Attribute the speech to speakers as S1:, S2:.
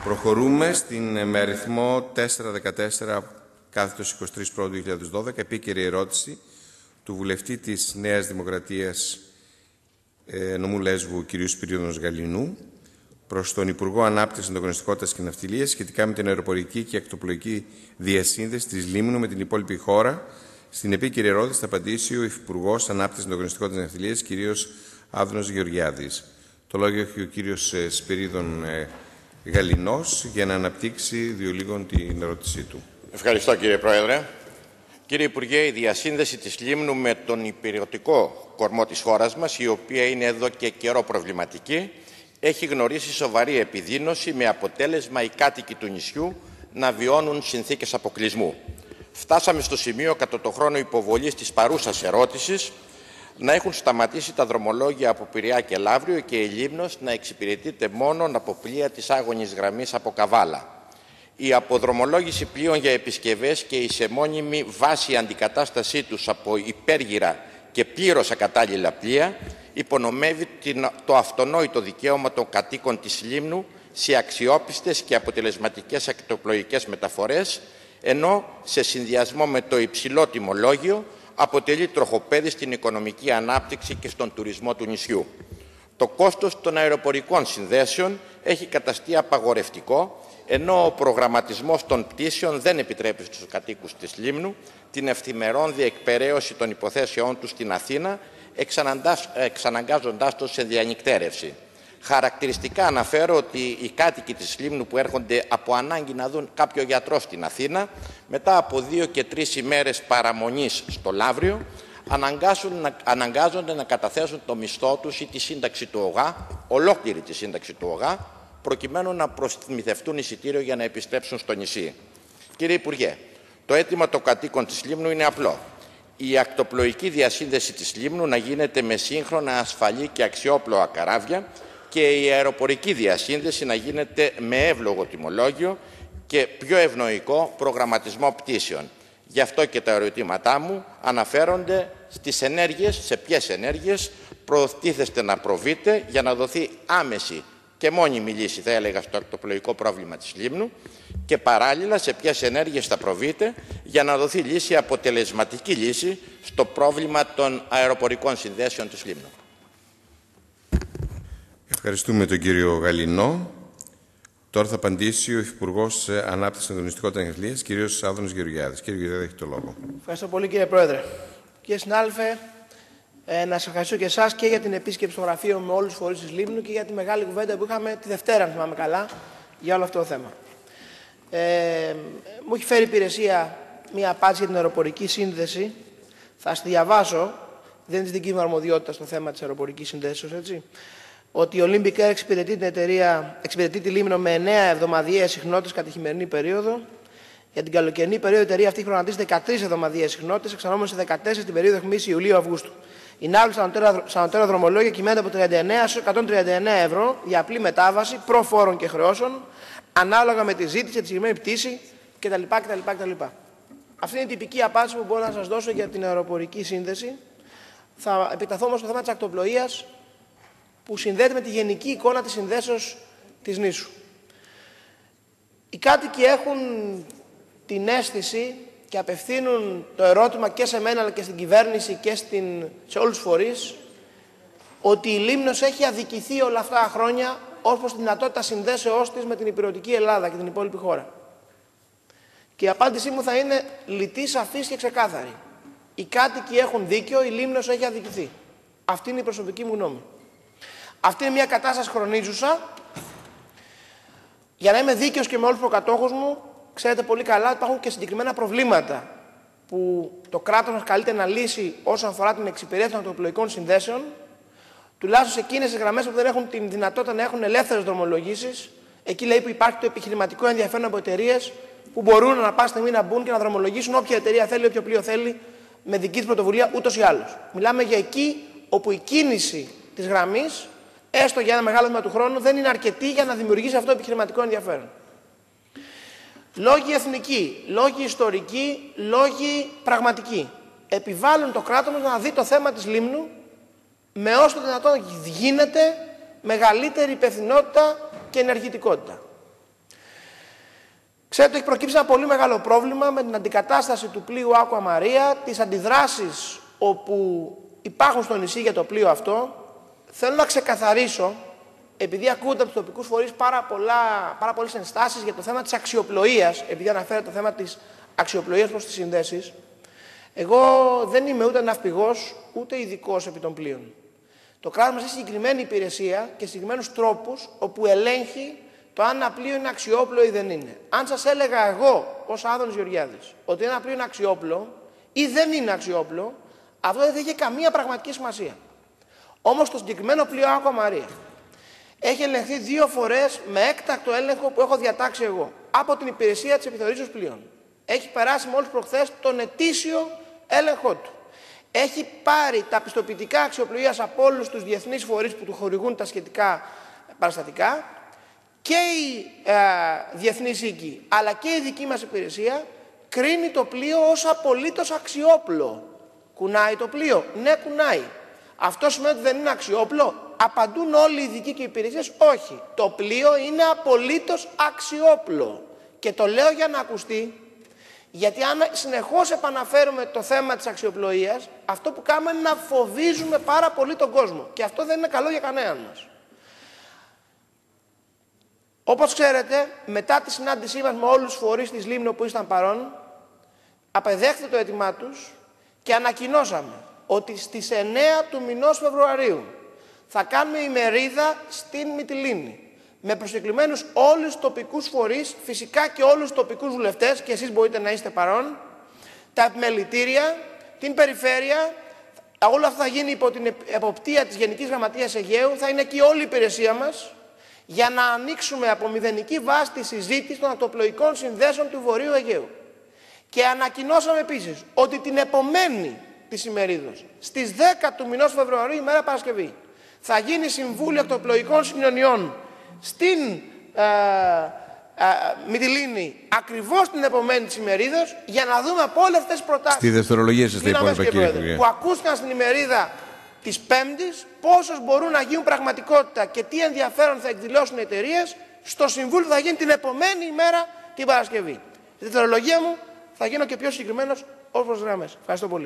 S1: Προχωρούμε με αριθμό 414/23 επίκαιρη ερώτηση του βουλευτή της Νέας Δημοκρατίας νομού Λέσβου κ. Σπυρίδωνος Γαλινού προς τον Υπουργό Ανάπτυξης, Ανταγωνιστικότητας και Ναυτιλίας σχετικά με την αεροπορική και ακτοπλοϊκή διασύνδεση της Λίμνου με την υπόλοιπη χώρα. Στην επίκαιρη ερώτηση θα απαντήσει ο Υπουργός Ανάπτυξης, Ανταγωνιστικότητας και Ναυτιλίας κ. Άδωνος Γεωργιάδης. Το λόγο έχει ο κ. Σπυρίδων Γαλινός για να αναπτύξει διολίγων την ερώτησή του.
S2: Ευχαριστώ, κύριε Πρόεδρε. Κύριε Υπουργέ, η διασύνδεση της Λίμνου με τον υπηρετικό κορμό της χώρας μας, η οποία είναι εδώ και καιρό προβληματική, έχει γνωρίσει σοβαρή επιδείνωση με αποτέλεσμα οι κάτοικοι του νησιού να βιώνουν συνθήκες αποκλεισμού. Φτάσαμε στο σημείο, κατά το χρόνο υποβολής της παρούσας ερώτησης, να έχουν σταματήσει τα δρομολόγια από Πειραιά και Λαύριο και η Λίμνος να εξυπηρετείται μόνο από πλοία της άγωνης γραμμής από Καβάλα. Η αποδρομολόγηση πλοίων για επισκευές και η σε μόνιμη βάση αντικατάστασή τους από υπέργυρα και πλήρως ακατάλληλα πλοία υπονομεύει το αυτονόητο δικαίωμα των κατοίκων της Λίμνου σε αξιόπιστες και αποτελεσματικές ακτοπλοϊκές μεταφορές, ενώ σε συνδυασμό με το υψηλό τιμολόγιο αποτελεί τροχοπέδι στην οικονομική ανάπτυξη και στον τουρισμό του νησιού. Το κόστος των αεροπορικών συνδέσεων έχει καταστεί απαγορευτικό, ενώ ο προγραμματισμός των πτήσεων δεν επιτρέπει στους κατοίκους της Λίμνου την ευθυμερών διεκπεραίωση των υποθέσεών τους στην Αθήνα, εξαναγκάζοντάς τους σε διανυκτέρευση. Χαρακτηριστικά αναφέρω ότι οι κάτοικοι της Λίμνου που έρχονται από ανάγκη να δουν κάποιο γιατρό στην Αθήνα, μετά από 2 και 3 ημέρες παραμονής στο Λαύριο, αναγκάζονται να καταθέσουν το μισθό τους ή τη σύνταξη του ΟΓΑ, ολόκληρη τη σύνταξη του ΟΓΑ, προκειμένου να προμηθευτούν εισιτήριο για να επιστρέψουν στο νησί. Κύριε Υπουργέ, το αίτημα των κατοίκων της Λίμνου είναι απλό. Η ακτοπλοϊκή διασύνδεση της Λίμνου να γίνεται με σύγχρονα, ασφαλή και αξιόπλοα καράβια και η αεροπορική διασύνδεση να γίνεται με εύλογο τιμολόγιο και πιο ευνοϊκό προγραμματισμό πτήσεων. Γι' αυτό και τα ερωτήματά μου αναφέρονται στις ενέργειες, σε ποιες ενέργειες προτίθεστε να προβείτε για να δοθεί άμεση και μόνιμη λύση, θα έλεγα, στο ακτοπλοϊκό πρόβλημα της Λίμνου και παράλληλα σε ποιες ενέργειες θα προβείτε για να δοθεί λύση, αποτελεσματική λύση, στο πρόβλημα των αεροπορικών συνδέσεων της Λίμνου.
S1: Ευχαριστούμε τον κύριο Γαλινό. Τώρα θα απαντήσει ο Υπουργός Ανάπτυξης, Ανταγωνιστικότητας και Ναυτιλίας, κύριος Άδωνος Γεωργιάδης. Κύριε Γεωργιάδη, έχει το λόγο.
S3: Ευχαριστώ πολύ, κύριε Πρόεδρε. Κύριε συνάδελφε, να σας ευχαριστώ και εσάς και για την επίσκεψη στο γραφείο με όλους τους φορείς της Λίμνου και για τη μεγάλη κουβέντα που είχαμε τη Δευτέρα, αν θυμάμαι καλά, για όλο αυτό το θέμα. Μου έχει φέρει υπηρεσία μία απάντηση για την αεροπορική σύνδεση. Θα στη διαβάσω, δεν είναι δική μου αρμοδιότητα στο θέμα της αεροπορικής συνδέσεως, έτσι. Ότι η Olympic Air εξυπηρετεί τη Λίμνο με 9 εβδομαδιαίες συχνότητες κατά τη χειμερινή περίοδο. Για την καλοκαιρινή περίοδο η εταιρεία αυτή χρονατίζει 13 εβδομαδιαίες συχνότητες, εξανόμενες σε 14 την περίοδο αιχμής Ιουλίου-Αυγούστου. Η ναύλη στα ανωτέρα δρομολόγια κυμαίνεται από 39 έως 139 ευρώ για απλή μετάβαση προφόρων και χρεώσεων, ανάλογα με τη ζήτηση, τη συγκεκριμένη πτήση κτλ. Αυτή είναι η τυπική απάντηση που μπορώ να σας δώσω για την αεροπορική σύνδεση. Θα επεκταθώ όμως στο θέμα της ακτοπλοείας, που συνδέεται με τη γενική εικόνα της συνδέσεως της νήσου. Οι κάτοικοι έχουν την αίσθηση και απευθύνουν το ερώτημα και σε μένα αλλά και στην κυβέρνηση και σε όλους τους φορείς ότι η Λίμνος έχει αδικηθεί όλα αυτά τα χρόνια ως προς τη δυνατότητα συνδέσεώς της με την υπηρετική Ελλάδα και την υπόλοιπη χώρα. Και η απάντησή μου θα είναι λιτή, σαφής και ξεκάθαρη. Οι κάτοικοι έχουν δίκιο, η Λίμνος έχει αδικηθεί. Αυτή είναι η προσωπική μου γνώμη. Αυτή είναι μια κατάσταση χρονίζουσα. Για να είμαι δίκαιος και με όλους τους προκατόχους μου, ξέρετε πολύ καλά ότι υπάρχουν και συγκεκριμένα προβλήματα που το κράτος μας καλείται να λύσει όσον αφορά την εξυπηρέτηση των ακτοπλοϊκών συνδέσεων, τουλάχιστον σε εκείνες τις γραμμές που δεν έχουν την δυνατότητα να έχουν ελεύθερες δρομολογήσεις. Εκεί λέει που υπάρχει το επιχειρηματικό ενδιαφέρον από εταιρείες που μπορούν να πάση στιγμή να μπουν και να δρομολογήσουν όποια εταιρεία θέλει, όποιο πλοίο θέλει, με δική της πρωτοβουλία ούτως ή άλλως. Μιλάμε για εκεί όπου η κίνηση της γραμμής, έστω για ένα μεγάλο τμήμα του χρόνου, δεν είναι αρκετή για να δημιουργήσει αυτό το επιχειρηματικό ενδιαφέρον. Λόγοι εθνικοί, λόγοι ιστορικοί, λόγοι πραγματικοί επιβάλλουν το κράτος μας να δει το θέμα της Λίμνου με όσο δυνατόν γίνεται μεγαλύτερη υπευθυνότητα και ενεργητικότητα. Ξέρετε, έχει προκύψει ένα πολύ μεγάλο πρόβλημα με την αντικατάσταση του πλοίου Άκουα Μαρία, τις αντιδράσεις όπου υπάρχουν στο νησί για το πλοίο αυτό. Θέλω να ξεκαθαρίσω, επειδή ακούγονται από τους τοπικούς φορείς πάρα πολλές ενστάσεις για το θέμα της αξιοπλοείας, επειδή αναφέρεται το θέμα της αξιοπλοείας προς τις συνδέσεις, εγώ δεν είμαι ούτε ναυπηγός, ούτε ειδικός επί των πλοίων. Το κράτος μας έχει συγκεκριμένη υπηρεσία και συγκεκριμένους τρόπους όπου ελέγχει το αν ένα πλοίο είναι αξιόπλο ή δεν είναι. Αν σας έλεγα εγώ, ως Άδωνης Γεωργιάδης, ότι ένα πλοίο είναι αξιόπλο ή δεν είναι αξιόπλο, αυτό δεν θα είχε καμία πραγματική σημασία. Όμως το συγκεκριμένο πλοίο Άκουα Μαρία έχει ελεγχθεί 2 φορές με έκτακτο έλεγχο που έχω διατάξει εγώ από την υπηρεσία της επιθεωρήσεως πλοίων. Έχει περάσει μόλις προχθές τον ετήσιο έλεγχό του. Έχει πάρει τα πιστοποιητικά αξιοπλοείας από όλους τους διεθνείς φορείς που του χορηγούν τα σχετικά παραστατικά και η διεθνής οίκη, αλλά και η δική μας υπηρεσία κρίνει το πλοίο ως απολύτως αξιόπλο. Κουνάει το πλοίο? Ναι, κουνάει. Αυτό σημαίνει ότι δεν είναι αξιόπλο? Απαντούν όλοι οι ειδικοί και οι υπηρεσίες όχι. Το πλοίο είναι απολύτως αξιόπλο. Και το λέω για να ακουστεί, γιατί αν συνεχώς επαναφέρουμε το θέμα της αξιοπλοείας, αυτό που κάνουμε είναι να φοβίζουμε πάρα πολύ τον κόσμο. Και αυτό δεν είναι καλό για κανέναν μας. Όπως ξέρετε, μετά τη συνάντησή μας με όλους τους φορείς της Λίμνου που ήσταν παρόν, απεδέχθη το αίτημά τους και ανακοινώσαμε ότι στις 9 του μηνός Φεβρουαρίου θα κάνουμε ημερίδα στην Μυτιλήνη με προσκεκλημένους όλους τους τοπικούς φορείς, φυσικά και όλους τους τοπικούς βουλευτές, και εσείς μπορείτε να είστε παρόν, τα επιμελητήρια, την περιφέρεια. Όλα αυτά θα γίνει υπό την εποπτεία της Γενικής Γραμματείας Αιγαίου, θα είναι εκεί όλη η υπηρεσία μας, για να ανοίξουμε από μηδενική βάση τη συζήτηση των ακτοπλοϊκών συνδέσεων του Βορείου Αιγαίου. Και ανακοινώσαμε επίσης ότι την επομένη της ημερίδος, στις 10 του μηνός Φεβρουαρίου, ημέρα Παρασκευή, θα γίνει Συμβούλιο Ακτοπλοϊκών Συγκοινωνιών στην Μυτιλήνη, ακριβώς την επομένη της ημερίδος, για να δούμε από όλες αυτές τις προτάσεις.
S1: Στη δευτερολογία σας τα υπόλοιπα, κύριε Υπουργέ,
S3: που ακούστηκαν στην ημερίδα της Πέμπτης, πόσες μπορούν να γίνουν πραγματικότητα και τι ενδιαφέρον θα εκδηλώσουν οι εταιρείες στο Συμβούλιο θα γίνει την επομένη ημέρα την Παρασκευή. Στη δευτερολογία μου θα γίνω και πιο συγκεκριμένος ως προς γραμμές. Ευχαριστώ πολύ.